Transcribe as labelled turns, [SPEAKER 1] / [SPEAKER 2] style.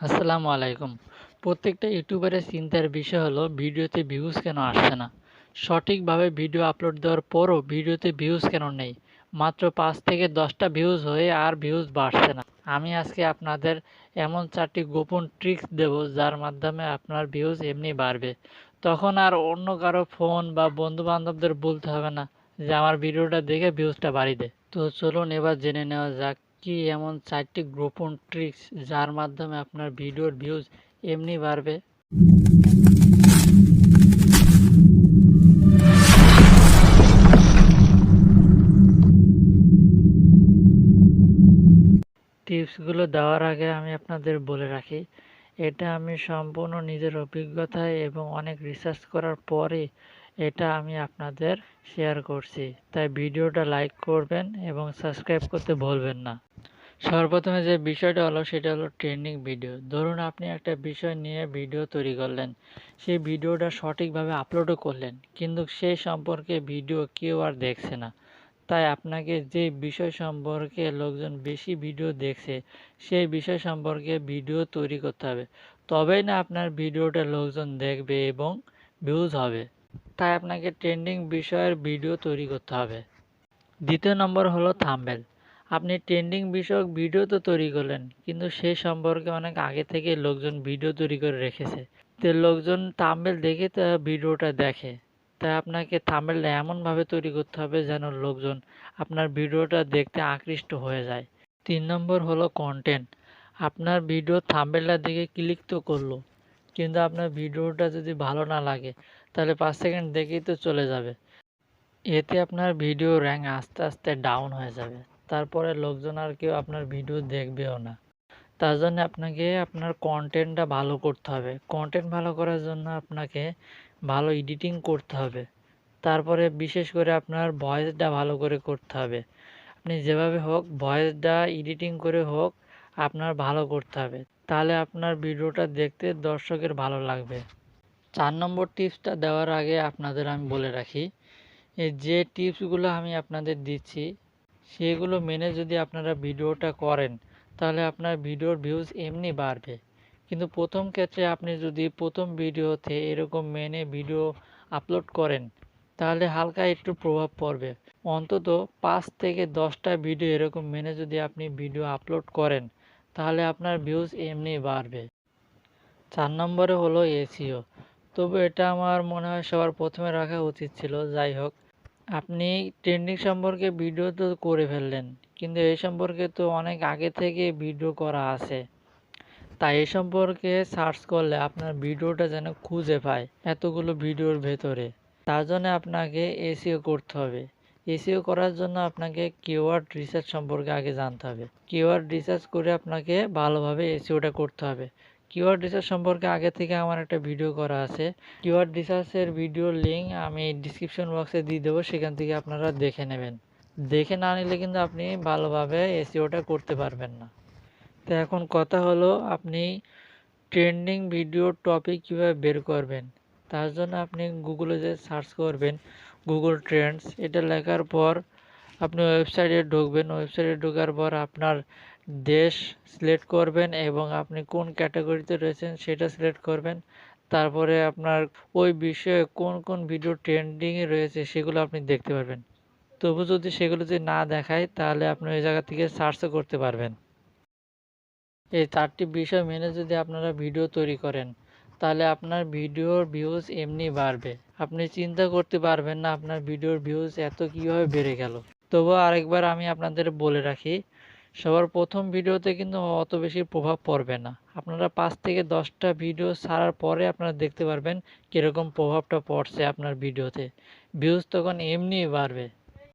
[SPEAKER 1] আসসালামু আলাইকুম। প্রত্যেকটা ইউটিউবারের চিন্তার বিষয় হলো ভিডিওতে ভিউজ কেন আসছে না? সঠিকভাবে ভিডিও আপলোড দেওয়ার পরও ভিডিওতে ভিউজ কেন নেই? মাত্র ৫ থেকে ১০ টা ভিউজ হয়ে আর ভিউজ বাড়ছে না। আমি আজকে আপনাদের এমন ৪টি গোপন ট্রিক্স দেব যার মাধ্যমে আপনার ভিউজ এমনি বাড়বে। তখন আর অন্য কারো ফোন বা বন্ধু-বান্ধবদের বলতে হবে না যে আমার ভিডিওটা দেখে ভিউজটা বাড়িয়ে দে। তো চলুন এবার জেনে নেওয়া যাক কি এমন ৪টি গোপন ট্রিক্স যার মাধ্যমে আপনার ভিডিওর ভিউজ এমনি বাড়বে। টিপসগুলো দেওয়ার আগে আমি আপনাদের বলে রাখি, এটা আমি সম্পূর্ণ নিজের অভিজ্ঞতায় এবং অনেক রিসার্চ করার পরে এটা আমি আপনাদের শেয়ার করছি। তাই ভিডিওটা লাইক করবেন এবং সাবস্ক্রাইব করতে ভুলবেন না। সর্বপ্রথমে যে বিষয়টা হলো সেটা হলো ট্রেন্ডিং ভিডিও। ধরুন আপনি একটা বিষয় নিয়ে ভিডিও তৈরি করলেন। সেই ভিডিওটা সঠিকভাবে আপলোডও করলেন। কিন্তু সেই সম্পর্কে ভিডিও কেউ আর দেখছে না। তাই আপনাকে যে বিষয় সম্পর্কে লোকজন বেশি ভিডিও দেখছে, সেই বিষয় সম্পর্কে ভিডিও তৈরি করতে হবে। তবেই না আপনার ভিডিওটা লোকজন দেখবে এবং ভিউজ হবে। তাই আপনাকে ট্রেন্ডিং বিষয়ের ভিডিও তৈরি করতে হবে। দ্বিতীয় নম্বর হলো থাম্বনেল। আপনি ট্রেন্ডিং বিষয়ক ভিডিও তো তৈরি করলেন, কিন্তু সে সম্পর্কে অনেক আগে থেকে লোকজন ভিডিও তৈরি করে রেখেছে। তো লোকজন থাম্বনেল দেখে তো ভিডিওটা দেখে। তাই আপনাকে থাম্বনেলটা এমনভাবে তৈরি করতে হবে যেন লোকজন আপনার ভিডিওটা দেখতে আকৃষ্ট হয়ে যায়। ৩ নম্বর হলো কনটেন্ট। আপনার ভিডিওর থাম্বনেলটা দেখে ক্লিক তো করলো, কিন্তু আপনার ভিডিওটা যদি ভালো না লাগে তাহলে ৫ সেকেন্ড দেখেই তো চলে যাবে। এতে আপনার ভিডিও র‍্যাঙ্ক আস্তে আস্তে ডাউন হয়ে যাবে। তারপরে লোকজন আর কেউ আপনার ভিডিও দেখবেও না। তার জন্য আপনাকে আপনার কনটেন্টটা ভালো করতে হবে। কনটেন্ট ভালো করার জন্য আপনাকে ভালো এডিটিং করতে হবে। তারপরে বিশেষ করে আপনার ভয়েসটা ভালো করে করতে হবে। আপনি যেভাবে হোক ভয়েসটা এডিটিং করে হোক আপনার ভালো করতে হবে। তাহলে আপনার ভিডিওটা দেখতে দর্শকের ভালো লাগবে। ৪ নম্বর টিপসটা দেওয়ার আগে আপনাদের আমি বলে রাখি, যে টিপসগুলো আমি আপনাদের দিচ্ছি সেগুলো মেনে যদি আপনারা ভিডিওটা করেন তাহলে আপনার ভিডিওর ভিউজ এমনি বাড়বে। কিন্তু প্রথম ক্ষেত্রে আপনি যদি প্রথম ভিডিওতে এরকম মেনে ভিডিও আপলোড করেন তাহলে হালকা একটু প্রভাব পড়বে। অন্তত ৫ থেকে ১০ টা ভিডিও এরকম মেনে যদি আপনি ভিডিও আপলোড করেন তাহলে আপনার ভিউজ এমনি বাড়বে। ৪ নম্বরে হলো এসইও। তবু এটা আমার মনে হয় সবার প্রথমে রাখা উচিত ছিল। যাই হোক, আপনি ট্রেন্ডিং সম্পর্কে ভিডিও তো করে ফেললেন, কিন্তু এই সম্পর্কে তো অনেক আগে থেকে ভিডিও করা আছে। তাই এ সম্পর্কে সার্চ করলে আপনার ভিডিওটা যেন খুঁজে পায় এতগুলো ভিডিওর ভেতরে। তার জন্য আপনাকে এসইও করতে হবে। এসইও করার জন্য আপনাকে কিওয়ার্ড রিসার্চ সম্পর্কে আগে জানতে হবে। কিওয়ার্ড রিসার্চ করে আপনাকে ভালোভাবে এসইওটা করতে হবে। কিওয়ার্ড রিসার্চ সম্পর্কে আগে থেকে আমার একটা ভিডিও করা আছে। কিওয়ার্ড রিসার্চের ভিডিওর লিঙ্ক আমি ডিসক্রিপশন বক্সে দিয়ে দেবো, সেখান থেকে আপনারা দেখে নেবেন। দেখে না নিলে কিন্তু আপনি ভালোভাবে এসইওটা করতে পারবেন না। তো এখন কথা হলো আপনি ট্রেন্ডিং ভিডিওর টপিক কীভাবে বের করবেন। তার জন্য আপনি গুগলে যে সার্চ করবেন গুগল ট্রেন্ডস, এটা লেখার পর আপনি ওয়েবসাইটে ঢুকবেন। ওয়েবসাইটে ঢোকার পর আপনার দেশ সিলেক্ট করবেন এবং আপনি কোন ক্যাটাগরিতে রয়েছেন সেটা সিলেক্ট করবেন। তারপরে আপনার ওই বিষয়ে কোন কোন ভিডিও ট্রেন্ডিংয়ে রয়েছে সেগুলো আপনি দেখতে পারবেন। তবু যদি সেগুলো যদি না দেখায় তাহলে আপনি ওই জায়গা থেকে সার্চও করতে পারবেন। এই ৪টি বিষয় মেনে যদি আপনারা ভিডিও তৈরি করেন তাহলে আপনার ভিডিওর ভিউজ এমনি বাড়বে। আপনি চিন্তা করতে পারবেন না আপনার ভিডিওর ভিউজ এত কীভাবে বেড়ে গেল। তবুও আরেকবার আমি আপনাদের বলে রাখি, সবার প্রথম ভিডিওতে কিন্তু অত বেশি প্রভাব পড়বে না। আপনারা ৫ থেকে ১০ টা ভিডিও ছাড়ার পরে আপনারা দেখতে পারবেন কীরকম প্রভাবটা পড়ছে আপনার ভিডিওতে। ভিউজ তখন এমনিই বাড়বে।